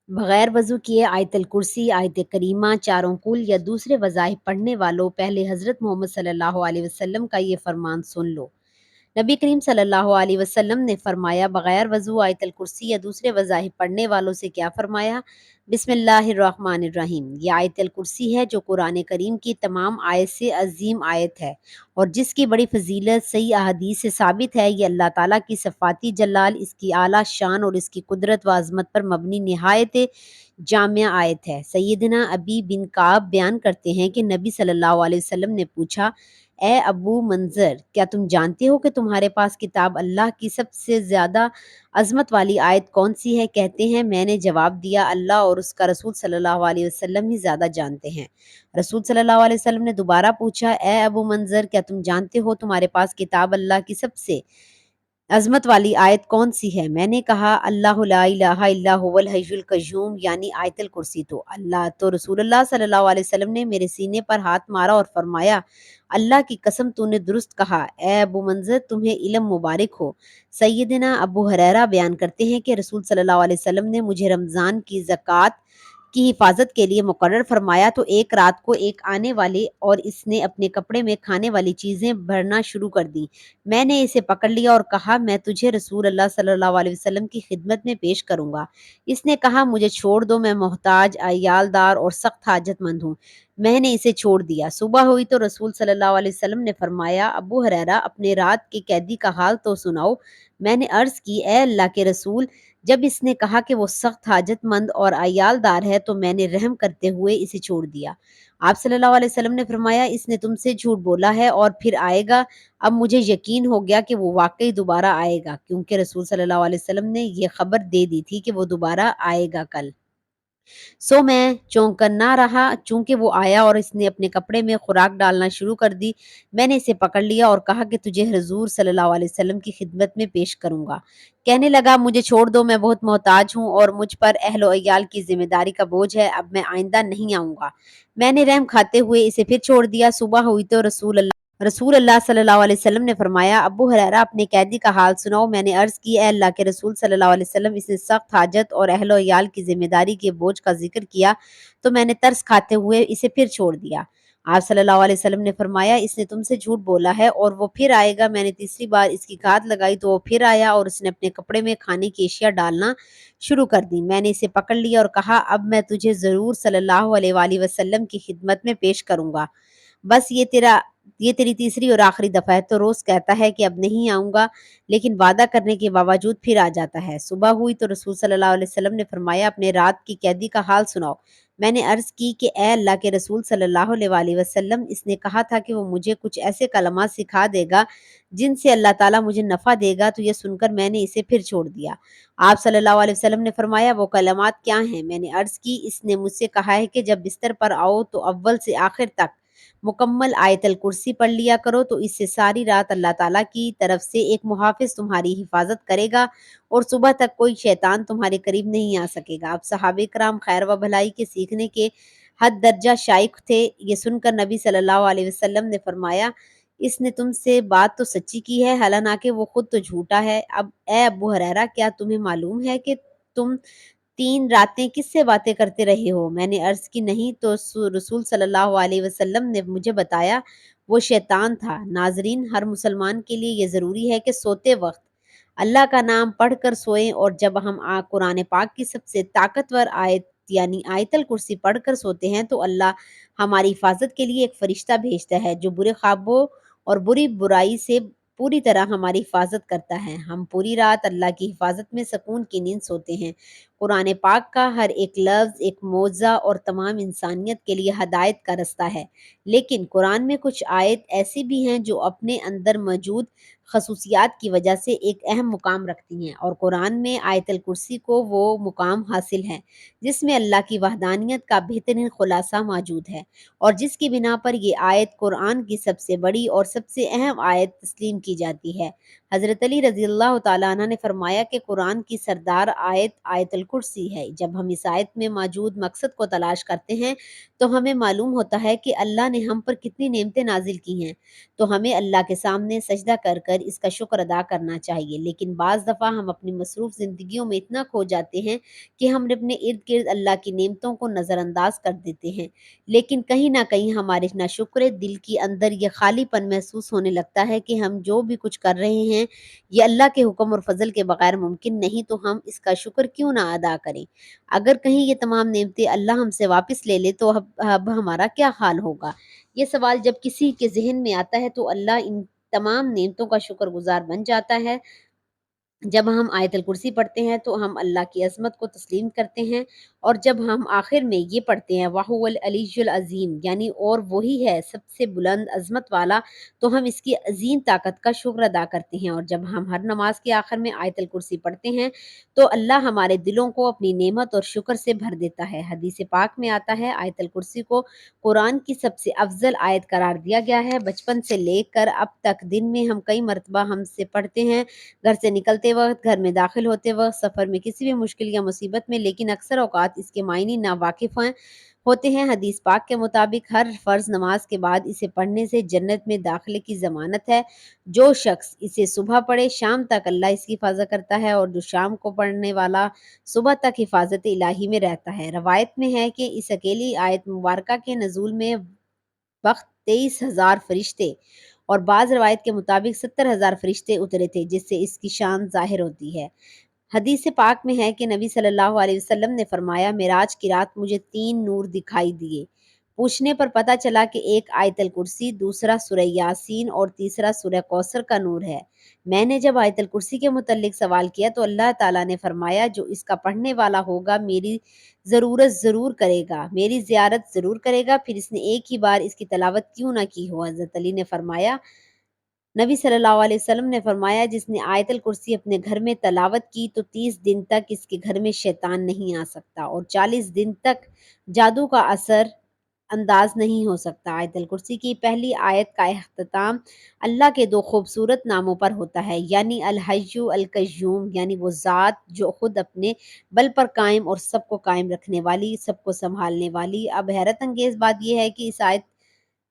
بغیر وضو کیے آیت الکرسی، آیت کریمہ، چاروں کل یا دوسرے وظائف پڑھنے والوں پہلے حضرت محمد صلی اللہ علیہ وسلم کا یہ فرمان سن لو۔ نبی کریم صلی اللہ علیہ وسلم نے فرمایا، بغیر وضو آیت الکرسی یا دوسرے وظائف پڑھنے والوں سے کیا فرمایا؟ بسم اللہ الرحمن الرحیم۔ یہ آیت الکرسی ہے جو قرآن کریم کی تمام آیت سے عظیم آیت ہے اور جس کی بڑی فضیلت صحیح احادیث سے ثابت ہے۔ یہ اللہ تعالیٰ کی صفاتی جلال، اس کی اعلیٰ شان اور اس کی قدرت و عظمت پر مبنی نہایت جامع آیت ہے۔ سیدنا ابی بن کعب بیان کرتے ہیں کہ نبی صلی اللہ علیہ وسلم نے پوچھا، اے ابو منذر، کیا تم جانتے ہو کہ تمہارے پاس کتاب اللہ کی سب سے زیادہ عظمت والی آیت کون سی ہے؟ کہتے ہیں، میں نے جواب دیا، اللہ اور اس کا رسول صلی اللہ علیہ وسلم ہی زیادہ جانتے ہیں۔ رسول صلی اللہ علیہ وسلم نے دوبارہ پوچھا، اے ابو منذر، کیا تم جانتے ہو تمہارے پاس کتاب اللہ کی سب سے عظمت والی آیت کون سی ہے؟ میں نے کہا، اللہ لا الہ الا هو الحی القیوم، یعنی آیت الکرسی۔ تو رسول اللہ صلی اللہ علیہ وسلم نے میرے سینے پر ہاتھ مارا اور فرمایا، اللہ کی قسم تو نے درست کہا، اے ابو منذر، تمہیں علم مبارک ہو۔ سیدنا ابو ہریرہ بیان کرتے ہیں کہ رسول صلی اللہ علیہ وسلم نے مجھے رمضان کی زکوٰۃ کی حفاظت کے لیے مقرر فرمایا تو ایک رات کو ایک آنے والے اور اس نے اپنے کپڑے میں کھانے والی چیزیں بھرنا شروع کر دیں۔ میں نے اسے پکڑ لیا اور کہا، میں تجھے رسول اللہ صلی اللہ علیہ وسلم کی خدمت میں پیش کروں گا۔ اس نے کہا، مجھے چھوڑ دو، میں محتاج، عیال دار اور سخت حاجت مند ہوں۔ میں نے اسے چھوڑ دیا۔ صبح ہوئی تو رسول صلی اللہ علیہ وسلم نے فرمایا، ابو ہریرہ، اپنے رات کے قیدی کا حال تو سناؤ۔ میں نے عرض کی، اے اللہ کے رسول، جب اس نے کہا کہ وہ سخت حاجت مند اور عیال دار ہے تو میں نے رحم کرتے ہوئے اسے چھوڑ دیا۔ آپ صلی اللہ علیہ وسلم نے فرمایا، اس نے تم سے جھوٹ بولا ہے اور پھر آئے گا۔ اب مجھے یقین ہو گیا کہ وہ واقعی دوبارہ آئے گا، کیونکہ رسول صلی اللہ علیہ وسلم نے یہ خبر دے دی تھی کہ وہ دوبارہ آئے گا کل۔ سو میں چونک کر نہ رہا، چونکہ وہ آیا اور اس نے اپنے کپڑے میں خوراک ڈالنا شروع کر دی۔ میں نے اسے پکڑ لیا اور کہا کہ تجھے حضور صلی اللہ علیہ وسلم کی خدمت میں پیش کروں گا۔ کہنے لگا، مجھے چھوڑ دو، میں بہت محتاج ہوں اور مجھ پر اہل و عیال کی ذمہ داری کا بوجھ ہے، اب میں آئندہ نہیں آؤں گا۔ میں نے رحم کھاتے ہوئے اسے پھر چھوڑ دیا۔ صبح ہوئی تو رسول اللہ صلی اللہ علیہ وسلم نے فرمایا، ابو ہریرہ، اپنے قیدی کا حال سناؤ۔ میں نے عرض کی، اے اللہ کے رسول صلی اللہ علیہ وسلم، اس نے سخت حاجت اور اہل و عیال کی ذمہ داری کے بوجھ کا ذکر کیا تو میں نے ترس کھاتے ہوئے اسے پھر چھوڑ دیا۔ آپ صلی اللہ علیہ وسلم نے فرمایا، اس نے تم سے جھوٹ بولا ہے اور وہ پھر آئے گا۔ میں نے تیسری بار اس کی گھات لگائی تو وہ پھر آیا اور اس نے اپنے کپڑے میں کھانے کی اشیاء ڈالنا شروع کر دی۔ میں نے اسے پکڑ لیا اور کہا، اب میں تجھے ضرور صلی اللہ علیہ وآلہ وسلم کی خدمت میں پیش کروں گا۔ بس یہ تیری تیسری اور آخری دفعہ ہے۔ تو روز کہتا ہے کہ اب نہیں آؤں گا، لیکن وعدہ کرنے کے باوجود پھر آ جاتا ہے۔ صبح ہوئی تو رسول صلی اللہ علیہ وسلم نے فرمایا، اپنے رات کی قیدی کا حال سناؤ۔ میں نے عرض کی کہ اے اللہ کے رسول صلی اللہ علیہ وآلہ وسلم، اس نے کہا تھا کہ وہ مجھے کچھ ایسے کلمات سکھا دے گا جن سے اللہ تعالیٰ مجھے نفع دے گا، تو یہ سن کر میں نے اسے پھر چھوڑ دیا۔ آپ صلی اللہ علیہ وسلم نے فرمایا، وہ کلمات کیا ہیں؟ میں نے عرض کی، اس نے مجھ سے کہا ہے کہ جب بستر پر آؤ تو اول سے آخر تک مکمل آیت الکرسی پڑھ لیا کرو، تو اس سے ساری رات اللہ تعالیٰ کی طرف سے ایک محافظ تمہاری حفاظت کرے گا اور صبح تک کوئی شیطان تمہارے قریب نہیں آ سکے گا۔ اب صحابہ کرام خیر و بھلائی کے سیکھنے کے حد درجہ شائق تھے۔ یہ سن کر نبی صلی اللہ علیہ وسلم نے فرمایا، اس نے تم سے بات تو سچی کی ہے، حالانکہ وہ خود تو جھوٹا ہے۔ اب اے ابو ہریرہ، کیا تمہیں معلوم ہے کہ تم 3 راتیں کس سے باتیں کرتے رہے ہو؟ میں نے عرض کی، نہیں۔ تو رسول صلی اللہ علیہ وسلم نے مجھے بتایا، وہ شیطان تھا۔ ناظرین، ہر مسلمان کے لیے یہ ضروری ہے کہ سوتے وقت اللہ کا نام پڑھ کر سوئیں، اور جب ہم قرآن پاک کی سب سے طاقتور آیت یعنی آیت الکرسی پڑھ کر سوتے ہیں تو اللہ ہماری حفاظت کے لیے ایک فرشتہ بھیجتا ہے جو برے خوابوں اور بری برائی سے پوری طرح ہماری حفاظت کرتا ہے۔ ہم پوری رات اللہ کی حفاظت میں سکون کی نیند سوتے ہیں۔ قرآن پاک کا ہر ایک لفظ ایک معجزہ اور تمام انسانیت کے لیے ہدایت کا رستہ ہے، لیکن قرآن میں کچھ آیت ایسی بھی ہیں جو اپنے اندر موجود خصوصیات کی وجہ سے ایک اہم مقام رکھتی ہیں، اور قرآن میں آیت الکرسی کو وہ مقام حاصل ہے جس میں اللہ کی وحدانیت کا بہترین خلاصہ موجود ہے، اور جس کی بنا پر یہ آیت قرآن کی سب سے بڑی اور سب سے اہم آیت تسلیم کی جاتی ہے۔ حضرت علی رضی اللہ تعالیٰ عنہ نے فرمایا کہ قرآن کی سردار آیت آیت الکرسی ہے۔ جب ہم اس آیت میں موجود مقصد کو تلاش کرتے ہیں تو ہمیں معلوم ہوتا ہے کہ اللہ نے ہم پر کتنی نعمتیں نازل کی ہیں، تو ہمیں اللہ کے سامنے سجدہ کر کر اس کا شکر ادا کرنا چاہیے۔ لیکن بعض دفعہ ہم اپنی مصروف زندگیوں میں اتنا کھو جاتے ہیں کہ ہم اپنے ارد گرد اللہ کی نعمتوں کو نظر انداز کر دیتے ہیں، لیکن کہیں نہ کہیں ہمارے ناشکر دل کے اندر یہ خالی پن محسوس ہونے لگتا ہے کہ ہم جو بھی کچھ کر رہے ہیں یہ اللہ کے حکم اور فضل کے بغیر ممکن نہیں، تو ہم اس کا شکر کیوں نہ ادا کریں؟ اگر کہیں یہ تمام نعمتیں اللہ ہم سے واپس لے لے تو اب ہمارا کیا حال ہوگا؟ یہ سوال جب کسی کے ذہن میں آتا ہے تو اللہ ان تمام نعمتوں کا شکر گزار بن جاتا ہے۔ جب ہم آیت الکرسی پڑھتے ہیں تو ہم اللہ کی عظمت کو تسلیم کرتے ہیں، اور جب ہم آخر میں یہ پڑھتے ہیں وَهُوَ الْعَلِيُّ الْعَظِيمُ، یعنی اور وہی ہے سب سے بلند عظمت والا، تو ہم اس کی عظیم طاقت کا شکر ادا کرتے ہیں۔ اور جب ہم ہر نماز کے آخر میں آیت الکرسی پڑھتے ہیں تو اللہ ہمارے دلوں کو اپنی نعمت اور شکر سے بھر دیتا ہے۔ حدیث پاک میں آتا ہے آیت الکرسی کو قرآن کی سب سے افضل آیت قرار دیا گیا ہے۔ بچپن سے لے کر اب تک دن میں ہم کئی مرتبہ ہم سے پڑھتے ہیں، گھر سے نکلتے وقت، گھر میں داخل ہوتے وقت، سفر میں کسی بھی مشکل یا مصیبت میں، لیکن اکثر اوقات اس کے معنی ناواقف ہوتے ہیں۔ حدیث پاک کے مطابق ہر فرض نماز کے بعد اسے پڑھنے سے جنت میں داخلے کی ضمانت ہے۔ جو شخص اسے صبح پڑھے شام تک اللہ اس کی حفاظت کرتا ہے، اور جو شام کو پڑھنے والا صبح تک حفاظت الہی میں رہتا ہے۔ روایت میں ہے کہ اس اکیلی آیت مبارکہ کے نزول میں وقت 23,000 فرشتے اور بعض روایت کے مطابق 70,000 فرشتے اترے تھے، جس سے اس کی شان ظاہر ہوتی ہے۔ حدیث پاک میں ہے کہ نبی صلی اللہ علیہ وسلم نے فرمایا، معراج کی رات مجھے 3 نور دکھائی دیے۔ پوچھنے پر پتہ چلا کہ ایک آیت الکرسی، دوسرا سورہ یاسین اور تیسرا سورہ کوثر کا نور ہے۔ میں نے جب آیت الکرسی کے متعلق سوال کیا تو اللہ تعالیٰ نے فرمایا، جو اس کا پڑھنے والا ہوگا میری ضرورت ضرور کرے گا، میری زیارت ضرور کرے گا۔ پھر اس نے ایک ہی بار اس کی تلاوت کیوں نہ کی ہو؟ حضرت علی نے فرمایا، نبی صلی اللہ علیہ وسلم نے فرمایا، جس نے آیت الکرسی اپنے گھر میں تلاوت کی تو 30 دن تک اس کے گھر میں شیطان نہیں آ سکتا، اور 40 دن تک جادو کا اثر انداز نہیں ہو سکتا۔ آیت الکرسی کی پہلی آیت کا اختتام اللہ کے 2 خوبصورت ناموں پر ہوتا ہے، یعنی الحی القیوم، یعنی وہ ذات جو خود اپنے بل پر قائم اور سب کو قائم رکھنے والی، سب کو سنبھالنے والی۔ اب حیرت انگیز بات یہ ہے کہ اس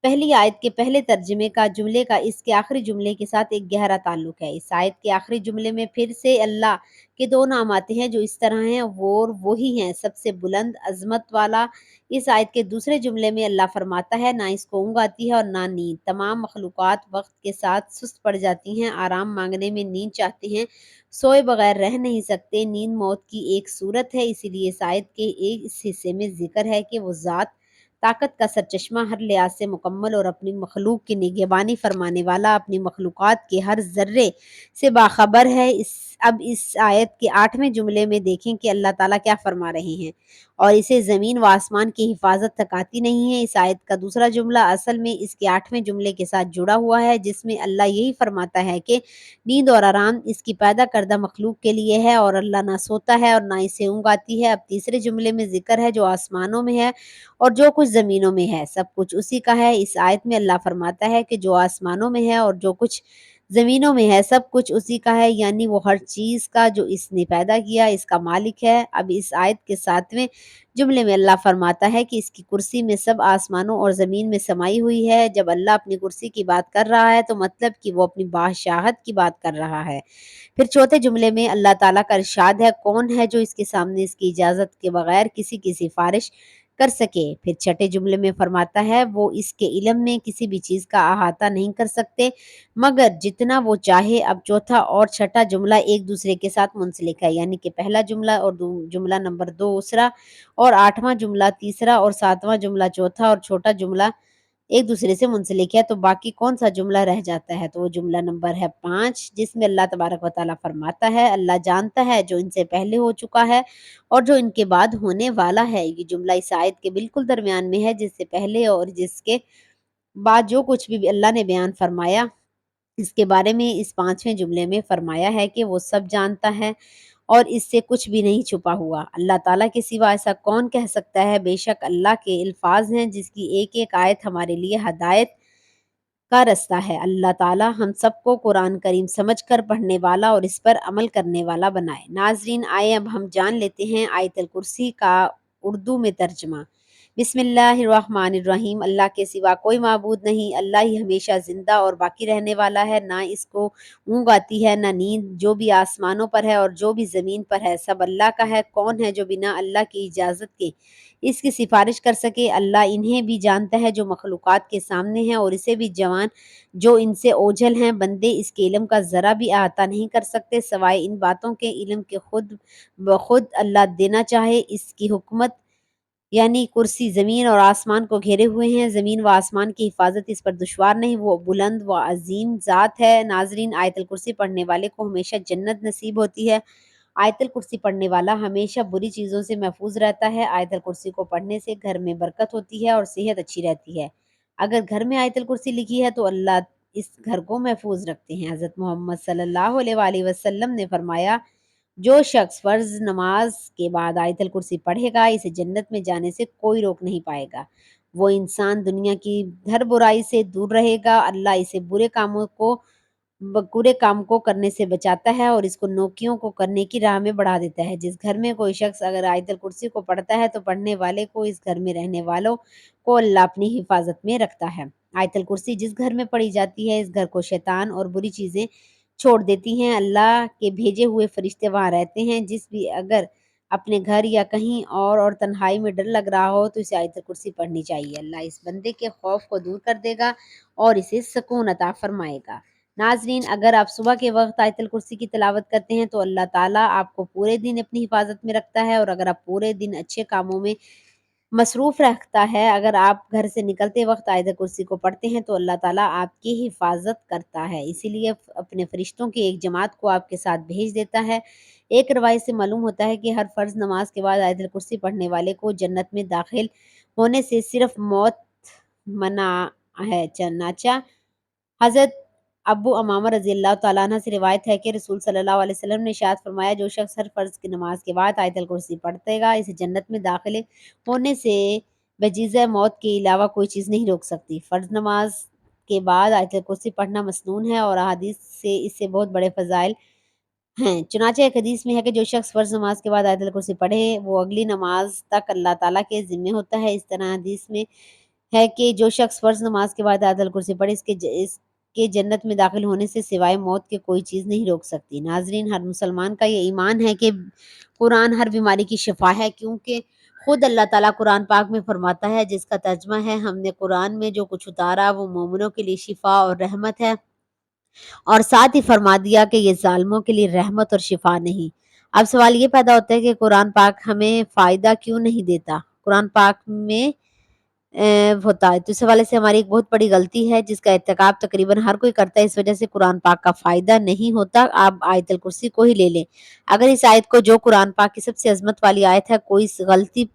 پہلی آیت کے پہلے ترجمے کا جملے کا اس کے آخری جملے کے ساتھ ایک گہرا تعلق ہے۔ اس آیت کے آخری جملے میں پھر سے اللہ کے 2 نام آتے ہیں جو اس طرح ہیں، وہی ہیں سب سے بلند عظمت والا۔ اس آیت کے دوسرے جملے میں اللہ فرماتا ہے، نہ اس کو اونگ آتی ہے اور نہ نیند۔ تمام مخلوقات وقت کے ساتھ سست پڑ جاتی ہیں، آرام مانگنے میں نیند چاہتے ہیں، سوئے بغیر رہ نہیں سکتے۔ نیند موت کی ایک صورت ہے، اسی لیے اس آیت کے اس حصے میں ذکر ہے کہ وہ ذات طاقت کا سرچشمہ، ہر لحاظ سے مکمل اور اپنی مخلوق کی نگہبانی فرمانے والا، اپنی مخلوقات کے ہر ذرے سے باخبر ہے۔ اب اس آیت کے 8ویں جملے میں دیکھیں کہ اللہ تعالیٰ کیا فرما رہے ہیں، اور اسے زمین و آسمان کی حفاظت تک آتی نہیں ہے۔ اس آیت کا دوسرا جملہ اصل میں اس کے 8ویں جملے کے ساتھ جڑا ہوا ہے، جس میں اللہ یہی فرماتا ہے کہ نیند اور آرام اس کی پیدا کردہ مخلوق کے لیے ہے، اور اللہ نہ سوتا ہے اور نہ اسے اونگ آتی ہے۔ اب تیسرے جملے میں ذکر ہے جو آسمانوں میں ہے اور جو کچھ زمینوں میں ہے، سب کچھ اسی کا ہے۔ اس آیت میں اللہ فرماتا ہے کہ جو آسمانوں میں ہے اور جو کچھ زمینوں میں ہے، سب کچھ اسی کا ہے، یعنی وہ ہر چیز کا جو اس نے پیدا کیا اس کا مالک ہے۔ اب اس آیت کے 7ویں جملے میں اللہ فرماتا ہے کہ اس کی کرسی میں سب آسمانوں اور زمین میں سمائی ہوئی ہے۔ جب اللہ اپنی کرسی کی بات کر رہا ہے تو مطلب کہ وہ اپنی بادشاہت کی بات کر رہا ہے۔ پھر چوتھے جملے میں اللہ تعالیٰ کا ارشاد ہے، کون ہے جو اس کے سامنے اس کی اجازت کے بغیر کسی کی سفارش کر سکے؟ پھر چھٹے جملے میں فرماتا ہے، وہ اس کے علم میں کسی بھی چیز کا احاطہ نہیں کر سکتے مگر جتنا وہ چاہے۔ اب چوتھا اور چھٹا جملہ ایک دوسرے کے ساتھ منسلک ہے، یعنی کہ پہلا جملہ اور جملہ نمبر 2 دوسرا، اور 8واں جملہ تیسرا، اور 7واں جملہ چوتھا، اور چھوٹا جملہ ایک دوسرے سے منسلک ہے۔ تو باقی کون سا جملہ رہ جاتا ہے؟ تو وہ جملہ نمبر ہے 5، جس میں اللہ تبارک و تعالیٰ فرماتا ہے، اللہ جانتا ہے جو ان سے پہلے ہو چکا ہے اور جو ان کے بعد ہونے والا ہے۔ یہ جملہ اس آیت کے بالکل درمیان میں ہے، جس سے پہلے اور جس کے بعد جو کچھ بھی اللہ نے بیان فرمایا اس کے بارے میں اس 5ویں جملے میں فرمایا ہے کہ وہ سب جانتا ہے اور اس سے کچھ بھی نہیں چھپا ہوا۔ اللہ تعالیٰ کے سوا ایسا کون کہہ سکتا ہے؟ بے شک اللہ کے الفاظ ہیں جس کی ایک ایک آیت ہمارے لیے ہدایت کا رستہ ہے۔ اللہ تعالی ہم سب کو قرآن کریم سمجھ کر پڑھنے والا اور اس پر عمل کرنے والا بنائے۔ ناظرین، آئے اب ہم جان لیتے ہیں آیت الکرسی کا اردو میں ترجمہ۔ بسم اللہ الرحمن الرحیم۔ اللہ کے سوا کوئی معبود نہیں، اللہ ہی ہمیشہ زندہ اور باقی رہنے والا ہے، نہ اس کو اونگ آتی ہے نہ نیند۔ جو بھی آسمانوں پر ہے اور جو بھی زمین پر ہے سب اللہ کا ہے۔ کون ہے جو بنا اللہ کی اجازت کے اس کی سفارش کر سکے؟ اللہ انہیں بھی جانتا ہے جو مخلوقات کے سامنے ہیں اور اسے بھی جوان جو ان سے اوجھل ہیں۔ بندے اس کے علم کا ذرا بھی احاطہ نہیں کر سکتے سوائے ان باتوں کے علم کے خود بخود اللہ دینا چاہے۔ اس کی حکمت یعنی کرسی زمین اور آسمان کو گھیرے ہوئے ہیں، زمین و آسمان کی حفاظت اس پر دشوار نہیں، وہ بلند و عظیم ذات ہے۔ ناظرین، آیت الکرسی پڑھنے والے کو ہمیشہ جنت نصیب ہوتی ہے۔ آیت الکرسی پڑھنے والا ہمیشہ بری چیزوں سے محفوظ رہتا ہے۔ آیت الکرسی کو پڑھنے سے گھر میں برکت ہوتی ہے اور صحت اچھی رہتی ہے۔ اگر گھر میں آیت الکرسی لکھی ہے تو اللہ اس گھر کو محفوظ رکھتے ہیں۔ حضرت محمد صلی اللہ علیہ وآلہ وسلم نے فرمایا، جو شخص فرض نماز کے بعد آیت الکرسی پڑھے گا اسے جنت میں جانے سے کوئی روک نہیں پائے گا۔ وہ انسان دنیا کی ہر برائی سے دور رہے گا۔ اللہ اسے برے کام کو کرنے سے بچاتا ہے اور اس کو نیکیوں کو کرنے کی راہ میں بڑھا دیتا ہے۔ جس گھر میں کوئی شخص اگر آیت الکرسی کو پڑھتا ہے تو پڑھنے والے کو اس گھر میں رہنے والوں کو اللہ اپنی حفاظت میں رکھتا ہے۔ آیت الکرسی جس گھر میں پڑھی جاتی ہے اس گھر کو شیطان اور بری چیزیں چھوڑ دیتی ہیں۔ اللہ کے بھیجے ہوئے فرشتے وہاں رہتے ہیں۔ جس بھی اگر اپنے گھر یا کہیں اور تنہائی میں ڈر لگ رہا ہو تو اسے آیت الکرسی پڑھنی چاہیے۔ اللہ اس بندے کے خوف کو دور کر دے گا اور اسے سکون عطا فرمائے گا۔ ناظرین، اگر آپ صبح کے وقت آیت الکرسی کی تلاوت کرتے ہیں تو اللہ تعالیٰ آپ کو پورے دن اپنی حفاظت میں رکھتا ہے، اور اگر آپ پورے دن اچھے کاموں میں مصروف رکھتا ہے۔ اگر آپ گھر سے نکلتے وقت آیت کرسی کو پڑھتے ہیں تو اللہ تعالیٰ آپ کی حفاظت کرتا ہے، اسی لیے اپنے فرشتوں کی ایک جماعت کو آپ کے ساتھ بھیج دیتا ہے۔ ایک روایت سے معلوم ہوتا ہے کہ ہر فرض نماز کے بعد آیت الکرسی پڑھنے والے کو جنت میں داخل ہونے سے صرف موت منع ہے۔ چنانچہ حضرت ابو امامہ رضی اللہ تعالیٰ عنہ سے روایت ہے کہ رسول صلی اللہ علیہ وسلم نے ارشاد فرمایا، جو شخص ہر فرض کی نماز کے بعد آیت الکرسی پڑھتے گا اسے جنت میں داخل ہونے سے بجیزہ موت کے علاوہ کوئی چیز نہیں روک سکتی۔ فرض نماز کے بعد آیت الکرسی پڑھنا مسنون ہے اور احادیث سے اس سے بہت بڑے فضائل ہیں۔ چنانچہ ایک حدیث میں ہے کہ جو شخص فرض نماز کے بعد آیت الکرسی پڑھے وہ اگلی نماز تک اللہ تعالیٰ کے ذمہ ہوتا ہے۔ اس طرح حدیث میں ہے کہ جو شخص فرض نماز کے بعد آیت الکرسی پڑھے اس کے جنت میں داخل ہونے سے سوائے موت کے کوئی چیز نہیں روک سکتی۔ ناظرین، ہر مسلمان کا یہ ایمان ہے کہ قرآن ہر بیماری کی شفا ہے، کیونکہ خود اللہ تعالیٰ قرآن پاک میں فرماتا ہے، جس کا ترجمہ ہے، ہم نے قرآن میں جو کچھ اتارا وہ مومنوں کے لیے شفا اور رحمت ہے، اور ساتھ ہی فرما دیا کہ یہ ظالموں کے لیے رحمت اور شفا نہیں۔ اب سوال یہ پیدا ہوتا ہے کہ قرآن پاک ہمیں فائدہ کیوں نہیں دیتا؟ قرآن پاک میں ہوتا ہے تو اس حوالے سے ہماری ایک بہت بڑی غلطی ہے جس کا ارتکاب تقریباً ہر کوئی کرتا ہے، اس وجہ سے قرآن پاک کا فائدہ نہیں ہوتا۔ آپ آیت الکرسی کو ہی لے لیں، اگر اس آیت کو جو قرآن پاک کی سب سے عظمت والی آیت ہے کوئی اس غلطی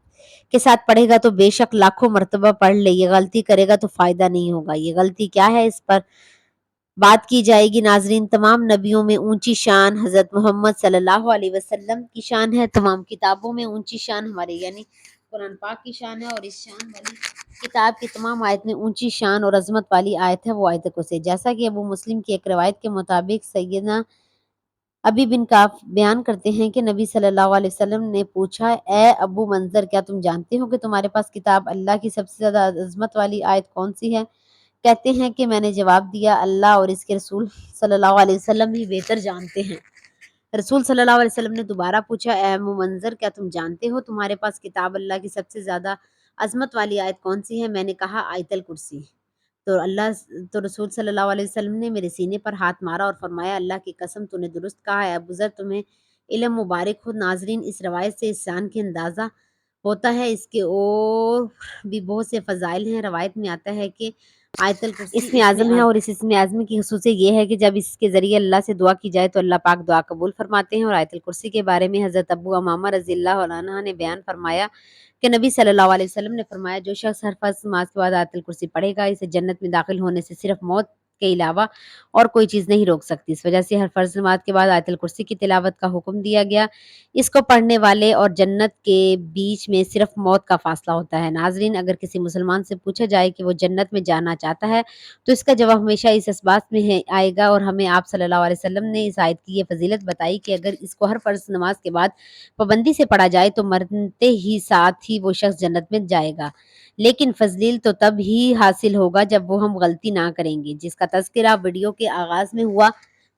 کے ساتھ پڑھے گا تو بے شک لاکھوں مرتبہ پڑھ لے، یہ غلطی کرے گا تو فائدہ نہیں ہوگا۔ یہ غلطی کیا ہے اس پر بات کی جائے گی۔ ناظرین، تمام نبیوں میں اونچی شان حضرت محمد صلی اللہ علیہ وسلم کی شان ہے، تمام کتابوں میں اونچی شان ہمارے یعنی قرآن پاک کی شان ہے، اور اس شان والی کتاب کی تمام آیت میں اونچی شان اور عظمت والی آیت ہے وہ آیت کرسی، جیسا کہ ابو مسلم کی ایک روایت کے مطابق سیدنا ابی بن کعب بیان کرتے ہیں کہ نبی صلی اللہ علیہ وسلم نے پوچھا، اے ابو منظر، کیا تم جانتے ہو کہ تمہارے پاس کتاب اللہ کی سب سے زیادہ عظمت والی آیت کون سی ہے؟ کہتے ہیں کہ میں نے جواب دیا، اللہ اور اس کے رسول صلی اللہ علیہ وسلم ہی بہتر جانتے ہیں۔ رسول صلی اللہ علیہ وسلم نے دوبارہ پوچھا، اے ابو منظر، کیا تم جانتے ہو تمہارے پاس کتاب اللہ کی سب سے زیادہ عظمت والی آیت کون سی ہے؟ میں نے کہا، آیت الکرسی۔ تو رسول صلی اللہ علیہ وسلم نے میرے سینے پر ہاتھ مارا اور فرمایا، اللہ کی قسم تو نے درست کہا ہے، ابو ذر تمہیں علم مبارک ہو۔ ناظرین، اس روایت سے اس شان کی اندازہ ہوتا ہے، اس کے اور بھی بہت سے فضائل ہیں۔ روایت میں آتا ہے کہ آیت الکرسی اسم اعظم ہے، اور اس اسم اعظم کی خصوصیت یہ ہے کہ جب اس کے ذریعے اللہ سے دعا کی جائے تو اللہ پاک دعا قبول فرماتے ہیں۔ اور آیت الکرسی کے بارے میں حضرت ابو امامہ رضی اللہ عنہ نے بیان فرمایا کہ نبی صلی اللہ علیہ وسلم نے فرمایا، جو شخص ہر فرض نماز کے بعد آیت الکرسی پڑھے گا اسے جنت میں داخل ہونے سے صرف موت کے علاوہ اور کوئی چیز نہیں روک سکتی۔ اس وجہ سے ہر فرض نماز کے بعد آیت الکرسی کی تلاوت کا حکم دیا گیا۔ اس کو پڑھنے والے اور جنت کے بیچ میں صرف موت کا فاصلہ ہوتا ہے۔ ناظرین، اگر کسی مسلمان سے پوچھا جائے کہ وہ جنت میں جانا چاہتا ہے تو اس کا جواب ہمیشہ اس اسبات میں آئے گا، اور ہمیں آپ صلی اللہ علیہ وسلم نے اس آیت کی یہ فضیلت بتائی کہ اگر اس کو ہر فرض نماز کے بعد پابندی سے پڑھا جائے تو مرتے ہی ساتھ ہی وہ شخص جنت میں جائے گا، لیکن فضیل تو تب ہی حاصل ہوگا جب وہ ہم غلطی نہ کریں گے، جس کا تذکرہ ویڈیو کے آغاز میں ہوا۔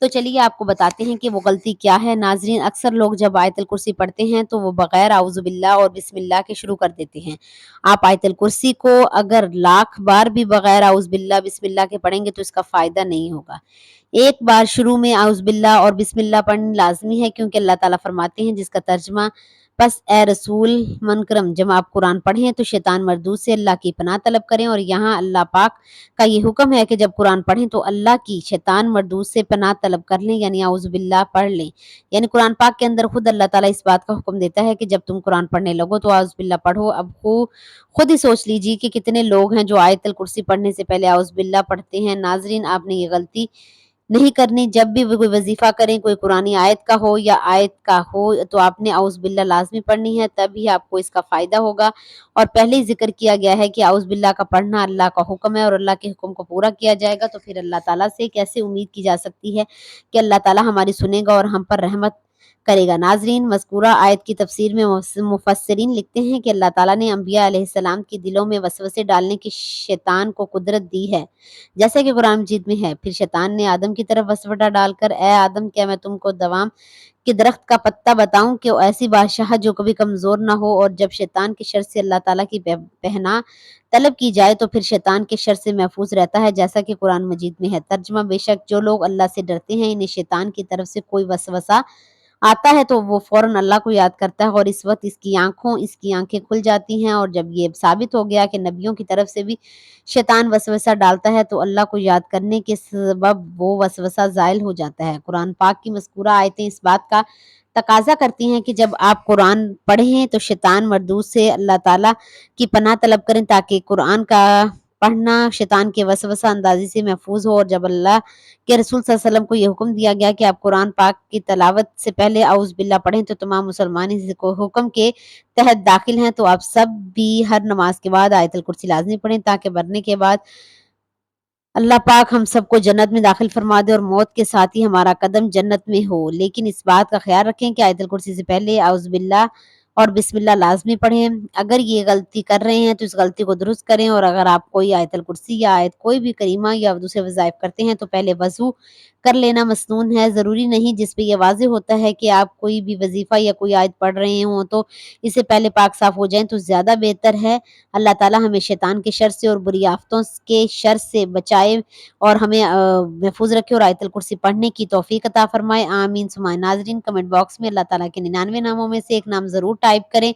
تو چلیے آپ کو بتاتے ہیں کہ وہ غلطی کیا ہے۔ ناظرین، اکثر لوگ جب آیت الکرسی پڑھتے ہیں تو وہ بغیر اعوذ باللہ اور بسم اللہ کے شروع کر دیتے ہیں۔ آپ آیت الکرسی کو اگر لاکھ بار بھی بغیر اعوذ باللہ بسم اللہ کے پڑھیں گے تو اس کا فائدہ نہیں ہوگا۔ ایک بار شروع میں اعوذ باللہ اور بسم اللہ پڑھنا لازمی ہے، کیونکہ اللہ تعالیٰ فرماتے ہیں، جس کا ترجمہ پس اے رسول منکرم، جب آپ قرآن پڑھیں تو شیطان مردود سے اللہ کی پناہ طلب کریں، اور یہاں اللہ پاک کا یہ حکم ہے کہ جب قرآن پڑھیں تو اللہ کی شیطان مردود سے پناہ طلب کر لیں، یعنی اعوذ باللہ پڑھ لیں۔ یعنی قرآن پاک کے اندر خود اللہ تعالیٰ اس بات کا حکم دیتا ہے کہ جب تم قرآن پڑھنے لگو تو اعوذ باللہ پڑھو۔ اب خود ہی سوچ لیجیے کہ کتنے لوگ ہیں جو آیت الکرسی پڑھنے سے پہلے اعوذ باللہ پڑھتے ہیں۔ ناظرین، آپ نے یہ غلطی نہیں کرنی۔ جب بھی کوئی وظیفہ کریں، کوئی قرآنی آیت کا ہو یا آیت کا ہو، تو آپ نے اعوذ باللہ لازمی پڑھنی ہے، تب ہی آپ کو اس کا فائدہ ہوگا۔ اور پہلے ہی ذکر کیا گیا ہے کہ اعوذ باللہ کا پڑھنا اللہ کا حکم ہے، اور اللہ کے حکم کو پورا کیا جائے گا، تو پھر اللہ تعالیٰ سے کیسے امید کی جا سکتی ہے کہ اللہ تعالیٰ ہماری سنے گا اور ہم پر رحمت کرے گا۔ ناظرین، مذکورہ آیت کی تفسیر میں مفسرین لکھتے ہیں کہ اللہ تعالیٰ نے انبیاء علیہ السلام کے دلوں میں وسوسے ڈالنے کی شیطان کو قدرت دی ہے، جیسا کہ قرآن مجید میں ہے۔ پھر شیطان نے آدم کی طرف وسوسہ ڈال کر، اے آدم، کیا میں تم کو دوام کے درخت کا پتا بتاؤں کہ ایسی بادشاہ جو کبھی کمزور نہ ہو؟ اور جب شیطان کے شر سے اللہ تعالیٰ کی پناہ طلب کی جائے تو پھر شیطان کے شر سے محفوظ رہتا ہے، جیسا کہ قرآن مجید میں ہے۔ ترجمہ: بے شک جو لوگ اللہ سے ڈرتے ہیں، انہیں شیطان کی طرف سے کوئی وسوسہ آتا ہے تو وہ فوراً اللہ کو یاد کرتا ہے، اور اس وقت اس کی آنکھیں کھل جاتی ہیں۔ اور جب یہ ثابت ہو گیا کہ نبیوں کی طرف سے بھی شیطان وسوسہ ڈالتا ہے تو اللہ کو یاد کرنے کے سبب وہ وسوسہ زائل ہو جاتا ہے۔ قرآن پاک کی مذکورہ آیتیں اس بات کا تقاضا کرتی ہیں کہ جب آپ قرآن پڑھیں تو شیطان مردود سے اللہ تعالیٰ کی پناہ طلب کریں، تاکہ قرآن کا پڑھنا شیطان کے وسوسہ اندازی سے محفوظ ہو۔ اور جب اللہ کے رسول صلی اللہ علیہ وسلم کو یہ حکم دیا گیا کہ آپ قرآن پاک کی تلاوت سے پہلے اعوذ باللہ پڑھیں تو تمام مسلمان اس حکم کے تحت داخل ہیں۔ تو آپ سب بھی ہر نماز کے بعد آیت الکرسی لازمی پڑھیں، تاکہ مرنے کے بعد اللہ پاک ہم سب کو جنت میں داخل فرما دے اور موت کے ساتھ ہی ہمارا قدم جنت میں ہو۔ لیکن اس بات کا خیال رکھیں کہ آیت الکرسی سے پہلے اعوذ باللہ اور بسم اللہ لازمی پڑھیں۔ اگر یہ غلطی کر رہے ہیں تو اس غلطی کو درست کریں، اور اگر آپ کوئی آیت الکرسی یا آیت کوئی بھی کریمہ یا دوسرے وظائف کرتے ہیں تو پہلے وضو کر لینا مسنون ہے۔ ضروری نہیں، جس پہ یہ واضح ہوتا ہے کہ آپ کوئی بھی وظیفہ یا کوئی آیت پڑھ رہے ہوں تو اس سے پہلے پاک صاف ہو جائیں تو زیادہ بہتر ہے۔ اللہ تعالیٰ ہمیں شیطان کے شر سے اور بری آفتوں کے شر سے بچائے اور ہمیں محفوظ رکھے، اور آیت الکرسی پڑھنے کی توفیق عطا فرمائے۔ آمین ثم ناظرین، کمنٹ باکس میں اللہ تعالیٰ کے 99 ناموں میں سے ایک نام ضرور ٹائپ کریں۔